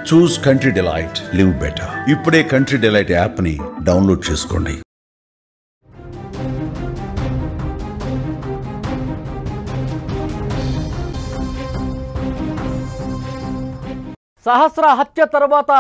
చూస్ country delight, live better. ఇప్పుడే country delight app ని download చేసుకోండి. సహస్ర హత్య తర్వాత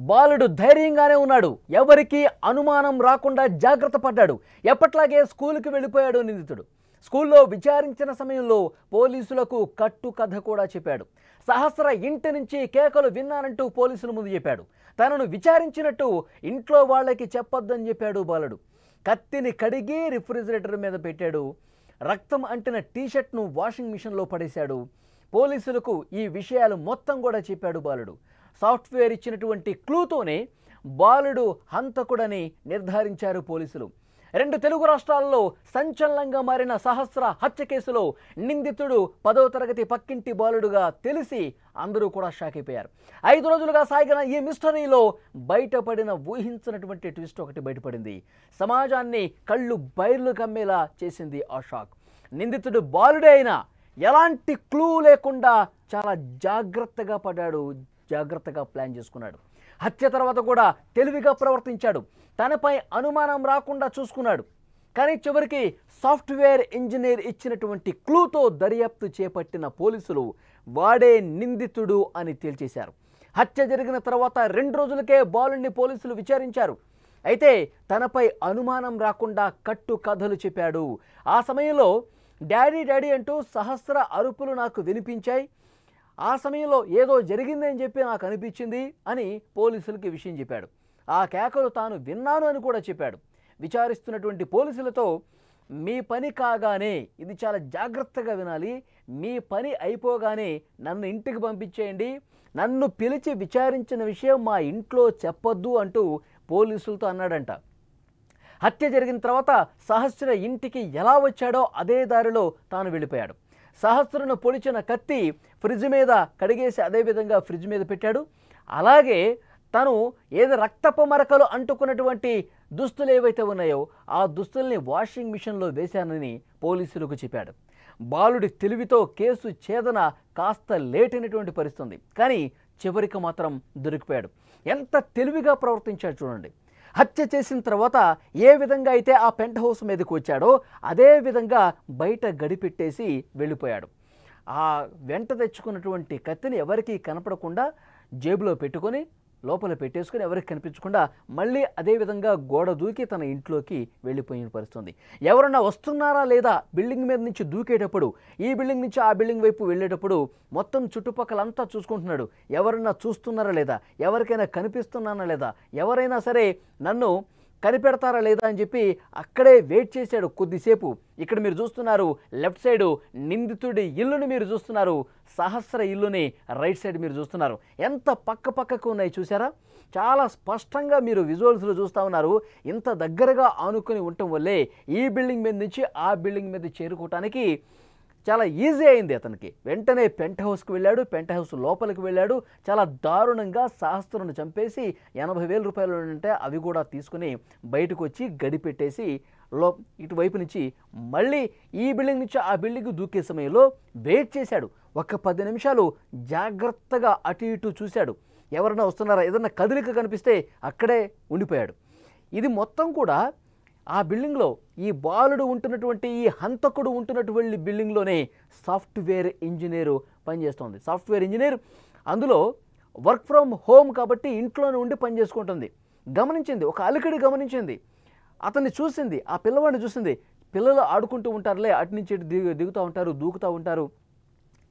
బాలుడు ధైర్యంగానే ఉన్నాడు. ఎవరికి అనుమానం రాకుండా జాగ్రత్త పడ్డాడు. ఎప్పట్లాగే స్కూల్కి వెళ్ళిపోయాడు నిందితుడు. స్కూల్లో విచారించిన సమయంలో పోలీసులకు కట్టు కథ కూడా చెప్పాడు. సహస్ర ఇంటి నుంచి కేకలు విన్నానంటూ పోలీసుల ముందు చెప్పాడు. తనను విచారించినట్టు ఇంట్లో వాళ్ళకి చెప్పొద్దని చెప్పాడు బాలుడు. కత్తిని కడిగి రిఫ్రిజిరేటర్ మీద పెట్టాడు. రక్తం అంటిన టీషర్ట్ను వాషింగ్ మిషన్లో పడేశాడు. పోలీసులకు ఈ విషయాలు మొత్తం కూడా చెప్పాడు బాలుడు. సాఫ్ట్వేర్ ఇచ్చినటువంటి క్లూతోనే బాలుడు హంతకుడని నిర్ధారించారు పోలీసులు. 2 తెలుగు రాష్ట్రాల్లో సంచలనంగా మారిన సహస్ర హత్య కేసులో నిందితుడు 10వ తరగతి పక్కింటి బాలుడుగా తెలిసి అందరూ కూడా షాక్ అయిపోయారు. 5 రోజులుగా సాగిన ఈ మిస్టరీలో బయటపడిన ఊహించినటువంటి ట్విస్ట్ ఒకటి బయటపడింది. సమాజాన్ని కళ్ళు బైర్లు కమ్మేలా చేసింది ఆ షాక్. నిందితుడు బాలుడే అయినా ఎలాంటి క్లూ లేకుండా చాలా జాగ్రత్తగా పడ్డాడు, జాగ్రత్తగా ప్లాన్ చేసుకున్నాడు. హత్య తర్వాత కూడా తెలివిగా ప్రవర్తించాడు. తనపై అనుమానం రాకుండా చూసుకున్నాడు. కానీ చివరికి సాఫ్ట్వేర్ ఇంజనీర్ ఇచ్చినటువంటి క్లూతో దర్యాప్తు చేపట్టిన పోలీసులు వాడే నిందితుడు అని తేల్చేశారు. హత్య జరిగిన తర్వాత 2 రోజులకే బాలుని పోలీసులు విచారించారు. అయితే తనపై అనుమానం రాకుండా కట్టు కథలు చెప్పాడు. ఆ సమయంలో డాడీ డాడీ అంటూ సహస్ర అరుపులు నాకు వినిపించాయి. ఆ సమయంలో ఏదో జరిగిందని చెప్పి నాకు అనిపించింది అని పోలీసులకి విషయం చెప్పాడు. ఆ కేకలు తాను విన్నాను అని కూడా చెప్పాడు. విచారిస్తున్నటువంటి పోలీసులతో మీ పని కాగానే, ఇది చాలా జాగ్రత్తగా వినాలి, మీ పని అయిపోగానే నన్ను ఇంటికి పంపించేయండి, నన్ను పిలిచి విచారించిన విషయం మా ఇంట్లో చెప్పొద్దు అంటూ పోలీసులతో అన్నాడంట. హత్య జరిగిన తర్వాత సహస్ర ఇంటికి ఎలా వచ్చాడో అదే దారిలో తాను వెళ్ళిపోయాడు. సహస్రను పొడిచిన కత్తి ఫ్రిడ్జ్ మీద కడిగేసి అదేవిధంగా ఫ్రిడ్జ్ మీద పెట్టాడు. అలాగే తను ఏదో రక్తపు మరకలు అంటుకున్నటువంటి దుస్తులు ఏవైతే ఉన్నాయో ఆ దుస్తుల్ని వాషింగ్ మిషన్లో వేశానని పోలీసులకు చెప్పాడు. బాలుడి తెలివితో కేసు ఛేదన కాస్త లేట్ అయినటువంటి పరిస్థితి, కానీ చివరికి మాత్రం దొరికిపోయాడు. ఎంత తెలివిగా ప్రవర్తించాడు చూడండి. హత్య చేసిన తర్వాత ఏ విధంగా అయితే ఆ పెంట్ హౌస్ మీదకి వచ్చాడో అదే విధంగా బయట గడిపెట్టేసి వెళ్ళిపోయాడు. ఆ వెంట తెచ్చుకున్నటువంటి కత్తిని ఎవరికీ కనపడకుండా జేబులో పెట్టుకొని లోపల పెట్టేసుకుని ఎవరికి కనిపించకుండా మళ్ళీ అదేవిధంగా గోడ దూకి తన ఇంట్లోకి వెళ్ళిపోయిన పరిస్థితుంది. ఎవరన్నా వస్తున్నారా లేదా బిల్డింగ్ మీద నుంచి దూకేటప్పుడు, ఈ బిల్డింగ్ నుంచి ఆ బిల్డింగ్ వైపు వెళ్ళేటప్పుడు మొత్తం చుట్టుపక్కలంతా చూసుకుంటున్నాడు. ఎవరన్నా చూస్తున్నారా లేదా, ఎవరికైనా కనిపిస్తున్నానా లేదా, ఎవరైనా సరే నన్ను కనిపెడతారా లేదా అని చెప్పి అక్కడే వెయిట్ చేశాడు కొద్దిసేపు. ఇక్కడ మీరు చూస్తున్నారు లెఫ్ట్ సైడు నిందితుడి ఇల్లుని మీరు చూస్తున్నారు, సహస్ర ఇల్లుని రైట్ సైడ్ మీరు చూస్తున్నారు. ఎంత పక్క పక్కకు ఉన్నాయి చూసారా? చాలా స్పష్టంగా మీరు విజువల్స్లో చూస్తూ ఉన్నారు. ఇంత దగ్గరగా ఆనుకొని ఉండటం వల్లే ఈ బిల్డింగ్ మీద నుంచి ఆ బిల్డింగ్ మీద చేరుకోవటానికి చాలా ఈజీ అయింది అతనికి. వెంటనే పెంట్ హౌస్కి వెళ్ళాడు. పెంట్ హౌస్ లోపలికి వెళ్ళాడు. చాలా దారుణంగా సహస్రను చంపేసి 80,000 రూపాయలు ఉంటే అవి కూడా తీసుకుని బయటకు వచ్చి గడిపెట్టేసి ఇటువైపు నుంచి మళ్ళీ ఈ బిల్డింగ్ నుంచి ఆ బిల్డింగ్ దూకే సమయంలో వెయిట్ చేశాడు. ఒక 10 నిమిషాలు జాగ్రత్తగా అటు ఇటు చూశాడు. ఎవరైనా వస్తున్నారా, ఏదన్నా కదలిక కనిపిస్తే అక్కడే ఉండిపోయాడు. ఇది మొత్తం కూడా ఆ బిల్డింగ్లో ఈ బాలుడు ఉంటున్నటువంటి, ఈ హంతకుడు ఉంటున్నటువంటి బిల్డింగ్లోనే సాఫ్ట్వేర్ ఇంజనీరు పనిచేస్తుంది. సాఫ్ట్వేర్ ఇంజనీర్ అందులో వర్క్ ఫ్రమ్ హోమ్ కాబట్టి ఇంట్లోనే ఉండి పని చేసుకుంటుంది. గమనించింది, ఒక అలికిడి గమనించింది, అతన్ని చూసింది, ఆ పిల్లవాడిని చూసింది. పిల్లలు ఆడుకుంటూ ఉంటారులే, అటు నుంచి దిగుతూ ఉంటారు, దూకుతూ ఉంటారు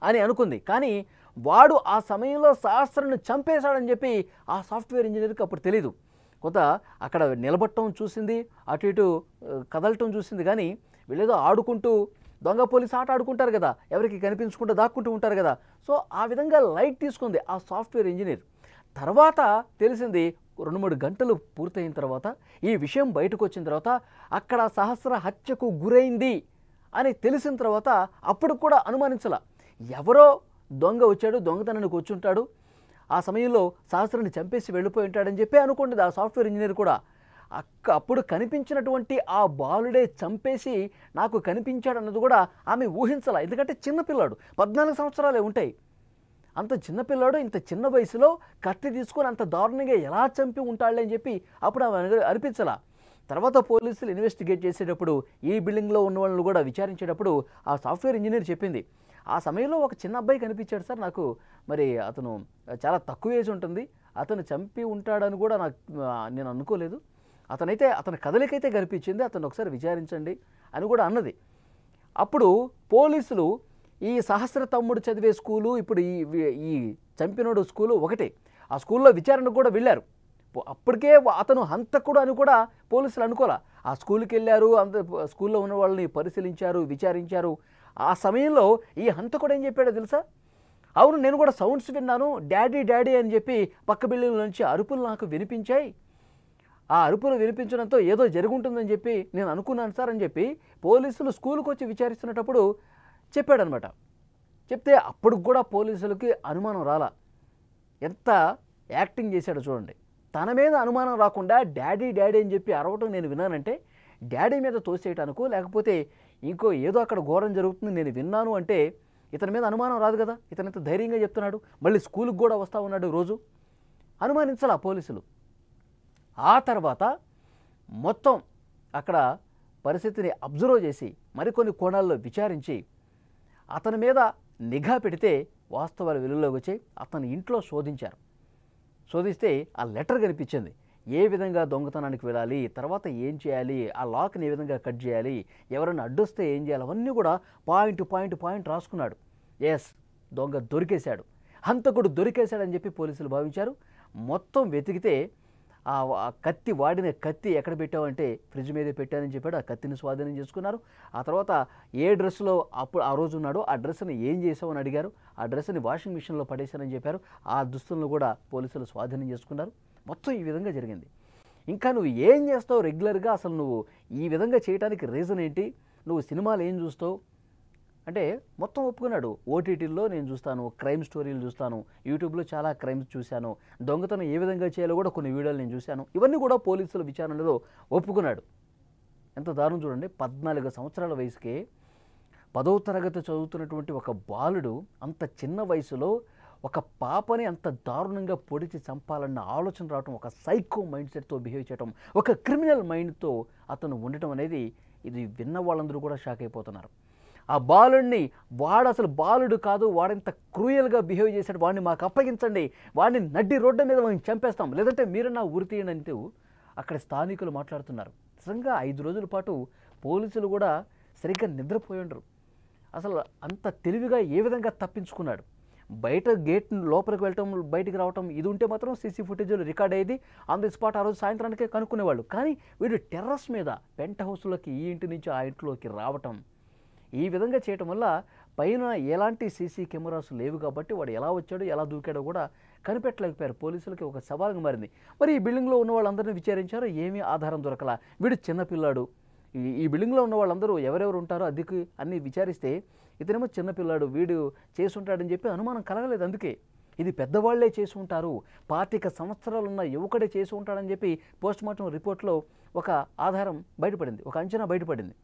అని అనుకుంది. కానీ వాడు ఆ సమయంలో సహస్రను చంపేశాడని చెప్పి ఆ సాఫ్ట్వేర్ ఇంజనీర్కి అప్పుడు తెలీదు. కొంత అక్కడ నిలబట్టడం చూసింది, అటు ఇటు కదలటం చూసింది. కానీ వీళ్ళేదో ఆడుకుంటూ దొంగ పోలీస్ ఆట ఆడుకుంటారు కదా, ఎవరికి కనిపించకుండా దాక్కుంటూ ఉంటారు కదా. సో ఆ విధంగా లైట్ తీసుకుంది ఆ సాఫ్ట్వేర్ ఇంజనీర్. తర్వాత తెలిసింది 2-3 గంటలు పూర్తయిన తర్వాత, ఈ విషయం బయటకు వచ్చిన తర్వాత, అక్కడ సహస్ర హత్యకు గురైంది అని తెలిసిన తర్వాత అప్పుడు కూడా అనుమానించాల. ఎవరో దొంగ వచ్చాడు, దొంగతనానికి వచ్చి ఉంటాడు, ఆ సమయంలో సహస్రని చంపేసి వెళ్ళిపోయి ఉంటాడని చెప్పి అనుకుంటుంది ఆ సాఫ్ట్వేర్ ఇంజనీర్ కూడా. అప్పుడు కనిపించినటువంటి ఆ బాలుడే చంపేసి నాకు కనిపించాడు అన్నది కూడా ఆమె ఊహించాల. ఎందుకంటే చిన్నపిల్లాడు, 14 సంవత్సరాలే ఉంటాయి. అంత చిన్నపిల్లాడు ఇంత చిన్న వయసులో కత్తి తీసుకొని అంత దారుణంగా ఎలా చంపి ఉంటాడులే అని చెప్పి అప్పుడు అనిపించలా. తర్వాత పోలీసులు ఇన్వెస్టిగేట్ చేసేటప్పుడు ఈ బిల్డింగ్లో ఉన్న వాళ్ళని కూడా విచారించేటప్పుడు ఆ సాఫ్ట్వేర్ ఇంజనీర్ చెప్పింది, ఆ సమయంలో ఒక చిన్న అబ్బాయి కనిపించాడు సార్ నాకు, మరి అతను చాలా తక్కువ ఏజ్ ఉంటుంది, అతను చంపి ఉంటాడని కూడా నేను అనుకోలేదు, అతని కదలికైతే కనిపించింది, అతను ఒకసారి విచారించండి అని కూడా అన్నది. అప్పుడు పోలీసులు ఈ సహస్ర తమ్ముడు చదివే స్కూలు ఇప్పుడు ఈ చంపినోడు స్కూలు ఒకటే, ఆ స్కూల్లో విచారణకు కూడా వెళ్ళారు. అప్పటికే అతను హంతకుడు అని కూడా పోలీసులు అనుకోలే. ఆ స్కూల్కి వెళ్ళారు, స్కూల్లో ఉన్న వాళ్ళని పరిశీలించారు, విచారించారు. ఆ సమయంలో ఈ హంతకుడు ఏం చెప్పాడో తెలుసా? అవును, నేను కూడా సౌండ్స్ విన్నాను, డాడీ డాడీ అని చెప్పి పక్క బిల్డింగ్ నుంచి అరుపులు నాకు వినిపించాయి, ఆ అరుపులు వినిపించడంతో ఏదో జరుగుంటుందని చెప్పి నేను అనుకున్నాను సార్ అని చెప్పి పోలీసులు స్కూల్కి వచ్చి విచారిస్తున్నప్పుడు చెప్పాడనమాట. చెప్తే అప్పుడు కూడా పోలీసులకి అనుమానం రాలా. ఎంత యాక్టింగ్ చేశాడో చూడండి. తన మీద అనుమానం రాకుండా డాడీ డాడీ అని చెప్పి అరవటం నేను విన్నానంటే డాడీ మీద తోసేయటానికో లేకపోతే ఇంకో ఏదో అక్కడ ఘోరం జరుగుతుంది నేను విన్నాను అంటే ఇతని మీద అనుమానం రాదు కదా. ఇతను ఎంత ధైర్యంగా చెప్తున్నాడు, మళ్ళీ స్కూల్కి కూడా వస్తూ ఉన్నాడు రోజు. అనుమానించాల పోలీసులు. ఆ తర్వాత మొత్తం అక్కడ పరిస్థితిని అబ్జర్వ్ చేసి మరికొన్ని కోణాల్లో విచారించి అతని మీద నిఘా పెడితే వాస్తవాలు వెలుగులోకి వచ్చి అతని ఇంట్లో శోధిస్తే ఆ లెటర్ కనిపించింది. ఏ విధంగా దొంగతనానికి వెళ్ళాలి, తర్వాత ఏం చేయాలి, ఆ లాక్ని ఏ విధంగా కట్ చేయాలి, ఎవరైనా అడ్డొస్తే ఏం చేయాలి, అవన్నీ కూడా పాయింట్ రాసుకున్నాడు. ఎస్, దొంగ దొరికేశాడు, హంతకుడు దొరికేశాడని చెప్పి పోలీసులు భావించారు. మొత్తం వెతికితే ఆ కత్తి, వాడిన కత్తి ఎక్కడ పెట్టావంటే ఫ్రిడ్జ్ మీదే పెట్టానని చెప్పాడు. ఆ కత్తిని స్వాధీనం చేసుకున్నారు. ఆ తర్వాత ఏ డ్రెస్లో అప్పుడు ఆ రోజు ఉన్నాడో ఆ డ్రెస్ని ఏం చేసావని అడిగారు. ఆ డ్రెస్ని వాషింగ్ మిషన్లో పడేశానని చెప్పారు. ఆ దుస్తులను కూడా పోలీసులు స్వాధీనం చేసుకున్నారు. మొత్తం ఈ విధంగా జరిగింది. ఇంకా నువ్వు ఏం చేస్తావు రెగ్యులర్గా, అసలు నువ్వు ఈ విధంగా చేయడానికి రీజన్ ఏంటి, నువ్వు సినిమాలు ఏం చూస్తావు అంటే మొత్తం ఒప్పుకున్నాడు. ఓటీటీల్లో నేను చూస్తాను, క్రైమ్ స్టోరీలు చూస్తాను, యూట్యూబ్లో చాలా క్రైమ్స్ చూశాను, దొంగతనం ఏ విధంగా చేయాలో కూడా కొన్ని వీడియోలు నేను చూశాను, ఇవన్నీ కూడా పోలీసుల విచారణలో ఒప్పుకున్నాడు. ఎంత దారుణం చూడండి. 14 సంవత్సరాల వయసుకే 10వ తరగతి చదువుతున్నటువంటి ఒక బాలుడు అంత చిన్న వయసులో ఒక పాపని అంత దారుణంగా పొడిచి చంపాలన్న ఆలోచన రావటం, ఒక సైకో మైండ్ సెట్తో బిహేవ్ చేయటం, ఒక క్రిమినల్ మైండ్తో అతను ఉండటం అనేది ఇది విన్న వాళ్ళందరూ కూడా షాక్ అయిపోతున్నారు. ఆ బాలుడిని, వాడు అసలు బాలుడు కాదు, వాడింత క్రూయల్గా బిహేవ్ చేశాడు, వాడిని మాకు అప్పగించండి, వాడిని నడ్డి రోడ్డు మీద మేము చంపేస్తాం, లేదంటే మీరన్నా ఉరి తీయండి అంటూ అక్కడ స్థానికులు మాట్లాడుతున్నారు. నిజంగా 5 రోజుల పాటు పోలీసులు కూడా సరిగ్గా నిద్రపోయి ఉండరు. అసలు అంత తెలివిగా ఏ విధంగా తప్పించుకున్నాడు. బయట గేట్ లోపలికి వెళ్ళటం, బయటికి రావటం ఇది ఉంటే మాత్రం సీసీ ఫుటేజ్లో రికార్డ్ అయ్యేది, ఆన్ ది స్పాట్ ఆ రోజు సాయంత్రానికే కనుక్కునేవాళ్ళు. కానీ వీడు టెర్రస్ మీద పెంట్ హౌస్లోకి ఈ ఇంటి నుంచి ఆ ఇంట్లోకి రావటం, ఈ విధంగా చేయటం వల్ల పైన ఎలాంటి సీసీ కెమెరాస్ లేవు కాబట్టి వాడు ఎలా వచ్చాడో ఎలా దూకాడో కూడా కనిపెట్టలేకపోయారు. పోలీసులకి ఒక సవాలుగా మారింది. మరి ఈ బిల్డింగ్లో ఉన్న వాళ్ళందరినీ విచారించారు, ఏమీ ఆధారం దొరకలా. వీడు చిన్నపిల్లాడు, ఈ బిల్డింగ్లో ఉన్న వాళ్ళందరూ ఎవరెవరు ఉంటారో అద్దెకి అన్నీ విచారిస్తే ఇతనేమో చిన్నపిల్లాడు, వీడు చేసి ఉంటాడని చెప్పి అనుమానం కలగలేదు. అందుకే ఇది పెద్దవాళ్లే చేసి ఉంటారు, 25 సంవత్సరాలున్న యువకుడే చేసి ఉంటాడని చెప్పి పోస్ట్మార్టం రిపోర్ట్లో ఒక ఆధారం బయటపడింది, ఒక అంచనా బయటపడింది.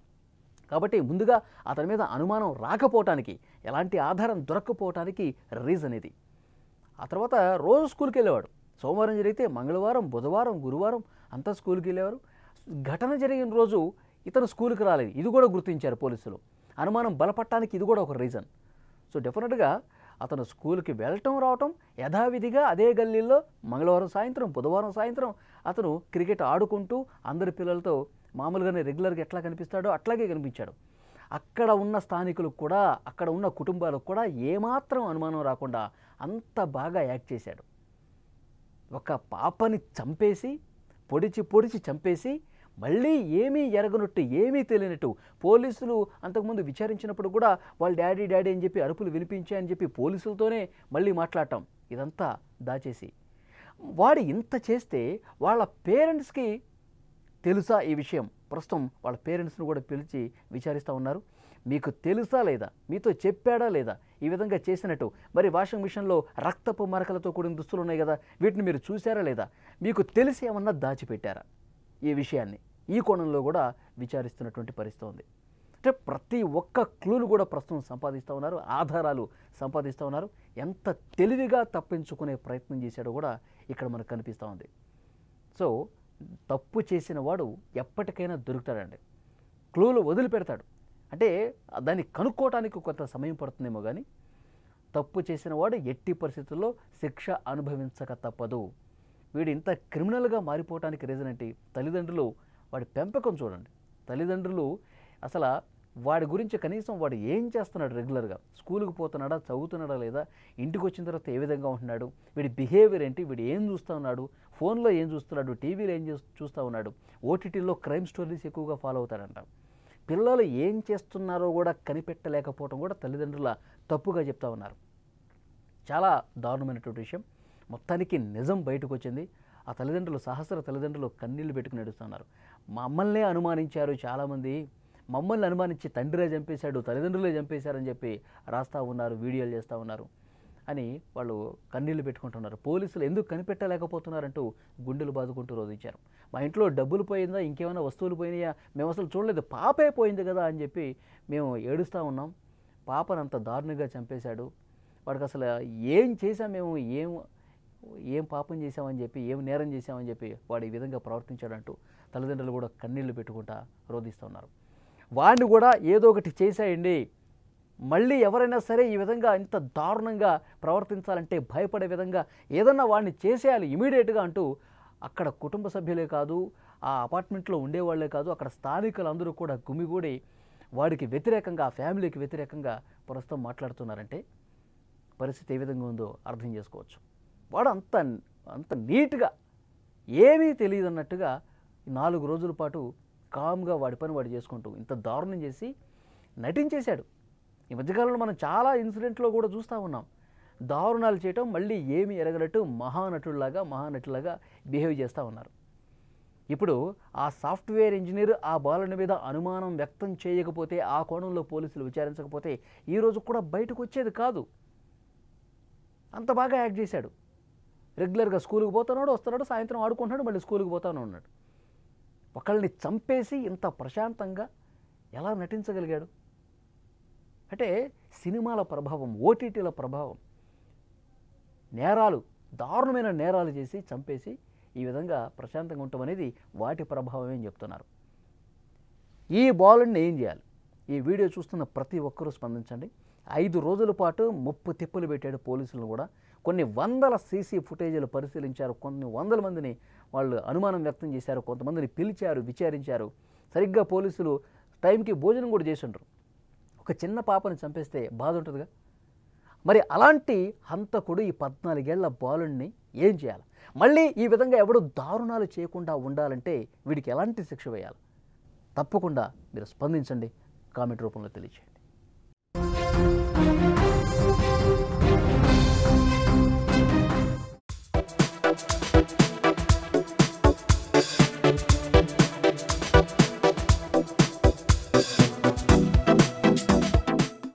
కాబట్టి ముందుగా అతని మీద అనుమానం రాకపోవటానికి, ఎలాంటి ఆధారం దొరక్కపోవటానికి రీజన్ ఇది. ఆ తర్వాత రోజు స్కూల్కి వెళ్ళేవాడు. సోమవారం జరిగితే మంగళవారం, బుధవారం, గురువారం అంతా స్కూల్కి వెళ్ళేవారు. ఘటన జరిగిన రోజు ఇతను స్కూల్కి రాలేదు, ఇది కూడా గుర్తించారు పోలీసులు. అనుమానం బలపడటానికి ఇది కూడా ఒక రీజన్. సో డెఫినెట్గా అతను స్కూల్కి వెళ్ళటం రావటం యథావిధిగా అదే గల్లీల్లో మంగళవారం సాయంత్రం, బుధవారం సాయంత్రం అతను క్రికెట్ ఆడుకుంటూ అందరి పిల్లలతో మామూలుగానే రెగ్యులర్గా ఎట్లా కనిపిస్తాడో అట్లాగే కనిపించాడు. అక్కడ ఉన్న స్థానికులకు కూడా, అక్కడ ఉన్న కుటుంబాలకు కూడా ఏమాత్రం అనుమానం రాకుండా అంత బాగా యాక్ట్ చేశాడు. ఒక పాపని చంపేసి, పొడిచి చంపేసి, మళ్ళీ ఏమీ ఎరగనట్టు, ఏమీ తెలియనట్టు పోలీసులు అంతకుముందు విచారించినప్పుడు కూడా వాళ్ళు డాడీ డాడీ అని చెప్పి అరుపులు వినిపించాయని చెప్పి పోలీసులతోనే మళ్ళీ మాట్లాడటం, ఇదంతా దాచేసి వాడు ఇంత చేస్తే వాళ్ళ పేరెంట్స్కి తెలుసా ఈ విషయం? ప్రస్తుతం వాళ్ళ పేరెంట్స్ను కూడా పిలిచి విచారిస్తూ ఉన్నారు. మీకు తెలుసా లేదా, మీతో చెప్పాడా లేదా ఈ విధంగా చేసినట్టు? మరి వాషింగ్ మిషన్లో రక్తపు మరకలతో కూడిన దుస్తులు ఉన్నాయి కదా, వీటిని మీరు చూసారా లేదా, మీకు తెలిసి ఏమన్నా దాచిపెట్టారా? ఈ విషయాన్ని ఈ కోణంలో కూడా విచారిస్తున్నటువంటి పరిస్థితి ఉంది. అంటే ప్రతి ఒక్క క్లూను కూడా ప్రస్తుతం సంపాదిస్తూ ఉన్నారు, ఆధారాలు సంపాదిస్తూ ఉన్నారు. ఎంత తెలివిగా తప్పించుకునే ప్రయత్నం చేశాడో కూడా ఇక్కడ మనకు కనిపిస్తూ ఉంది. సో తప్పు చేసిన వాడు ఎప్పటికైనా దొరుకుతాడండి. క్లూలు వదిలిపెడతాడు. అంటే దాన్ని కనుక్కోవటానికి కొంత సమయం పడుతుందేమో కానీ తప్పు చేసిన వాడు ఎట్టి పరిస్థితుల్లో శిక్ష అనుభవించక తప్పదు. వీడు ఇంత క్రిమినల్గా మారిపోవటానికి రీజన్ ఏంటి? తల్లిదండ్రులు వాడి పెంపకం చూడండి. తల్లిదండ్రులు అసలు వాడి గురించి కనీసం వాడు ఏం చేస్తున్నాడు, రెగ్యులర్గా స్కూల్కి పోతున్నాడా, చదువుతున్నాడా లేదా, ఇంటికి వచ్చిన తర్వాత ఏ విధంగా ఉంటున్నాడు, వీడి బిహేవియర్ ఏంటి, వీడు ఏం చూస్తూ ఉన్నాడు, ఫోన్లో ఏం చూస్తున్నాడు, టీవీలో ఏం చూస్తూ ఉన్నాడు, ఓటీటీలో క్రైమ్ స్టోరీస్ ఎక్కువగా ఫాలో అవుతాడంట. పిల్లలు ఏం చేస్తున్నారో కూడా కనిపెట్టలేకపోవడం కూడా తల్లిదండ్రుల తప్పుగా చెప్తా ఉన్నారు. చాలా దారుణమైనటువంటి విషయం. మొత్తానికి నిజం బయటకు వచ్చింది. ఆ తల్లిదండ్రులు, సహస్ర తల్లిదండ్రులు కన్నీళ్లు పెట్టుకుని నడుస్తున్నారు. మమ్మల్నే అనుమానించారు చాలామంది, మమ్మల్ని అనుమానించి తండ్రే చంపేశాడు, తల్లిదండ్రులే చంపేశారని చెప్పి రాస్తూ ఉన్నారు, వీడియోలు చేస్తూ ఉన్నారు అని వాళ్ళు కన్నీళ్లు పెట్టుకుంటున్నారు. పోలీసులు ఎందుకు కనిపెట్టలేకపోతున్నారంటూ గుండెలు బాదుకుంటూ రోధించారు. మా ఇంట్లో డబ్బులు పోయిందా, ఇంకేమైనా వస్తువులు పోయినాయా, మేము అసలు చూడలేదు, పాపే పోయింది కదా అని చెప్పి మేము ఏడుస్తూ ఉన్నాం. పాపను అంత దారుణంగా చంపేశాడు, వాడికి అసలు ఏం చేశాం మేము, ఏం పాపం చేశామని చెప్పి, ఏం నేరం చేశామని చెప్పి వాడు ఈ విధంగా ప్రవర్తించాడంటూ తల్లిదండ్రులు కూడా కన్నీళ్లు పెట్టుకుంటా రోధిస్తూ ఉన్నారు. వాడిని కూడా ఏదో ఒకటి చేసేయండి, మళ్ళీ ఎవరైనా సరే ఈ విధంగా ఇంత దారుణంగా ప్రవర్తించాలంటే భయపడే విధంగా ఏదన్నా వాడిని చేసేయాలి ఇమీడియట్గా అంటూ అక్కడ కుటుంబ సభ్యులే కాదు, ఆ అపార్ట్మెంట్లో ఉండేవాళ్లే కాదు, అక్కడ స్థానికులందరూ కూడా గుమిగూడి వాడికి వ్యతిరేకంగా, ఆ ఫ్యామిలీకి వ్యతిరేకంగా ప్రస్తుతం మాట్లాడుతున్నారంటే పరిస్థితి ఏ విధంగా ఉందో అర్థం చేసుకోవచ్చు. వాడు అంత నీట్గా ఏమీ తెలియదు అన్నట్టుగా 4 రోజుల పాటు కామ్గా వాడి పని వాడు చేసుకుంటూ ఇంత దారుణం చేసి నటించేశాడు. ఈ మధ్యకాలంలో మనం చాలా ఇన్సిడెంట్లో కూడా చూస్తూ ఉన్నాం. దారుణాలు చేయటం, మళ్ళీ ఏమి ఎరగనట్టు మహానటులాగా బిహేవ్ చేస్తూ ఉన్నారు. ఇప్పుడు ఆ సాఫ్ట్వేర్ ఇంజనీర్ ఆ బాలుని మీద అనుమానం వ్యక్తం చేయకపోతే, ఆ కోణంలో పోలీసులు విచారించకపోతే ఈరోజు కూడా బయటకు వచ్చేది కాదు. అంత బాగా యాక్ట్ చేశాడు. రెగ్యులర్గా స్కూల్కి పోతున్నాడు, వస్తున్నాడు, సాయంత్రం ఆడుకుంటున్నాడు, మళ్ళీ స్కూల్కి పోతానే ఉన్నాడు. ఒకళ్ళని చంపేసి ఇంత ప్రశాంతంగా ఎలా నటించగలిగాడు? అంటే సినిమాల ప్రభావం, ఓటీటీల ప్రభావం, దారుణమైన నేరాలు చేసి చంపేసి ఈ విధంగా ప్రశాంతంగా ఉండటం అనేది వాటి ప్రభావమే అని చెప్తున్నారు. ఈ బాలుడిని ఏం చేయాలి? ఈ వీడియో చూస్తున్న ప్రతి ఒక్కరూ స్పందించండి. 5 రోజుల పాటు ముప్పు తిప్పులు పెట్టాడు పోలీసులను కూడా. కొన్ని వందల సీసీ ఫుటేజీలు పరిశీలించారు, కొన్ని వందల మందిని వాళ్ళు అనుమానం వ్యక్తం చేశారు, కొంతమందిని పిలిచారు, విచారించారు. సరిగ్గా పోలీసులు టైంకి భోజనం కూడా చేసి ఉండరు. ఒక చిన్న పాపని చంపేస్తే బాధ ఉంటుందిగా. మరి అలాంటి హంతకుడు ఈ 14 ఏళ్ల బాలుడిని ఏం చేయాలి? మళ్ళీ ఈ విధంగా ఎవడు దారుణాలు చేయకుండా ఉండాలంటే వీడికి ఎలాంటి శిక్ష వేయాలి? తప్పకుండా మీరు స్పందించండి, కామెంట్ రూపంలో తెలియజేయండి.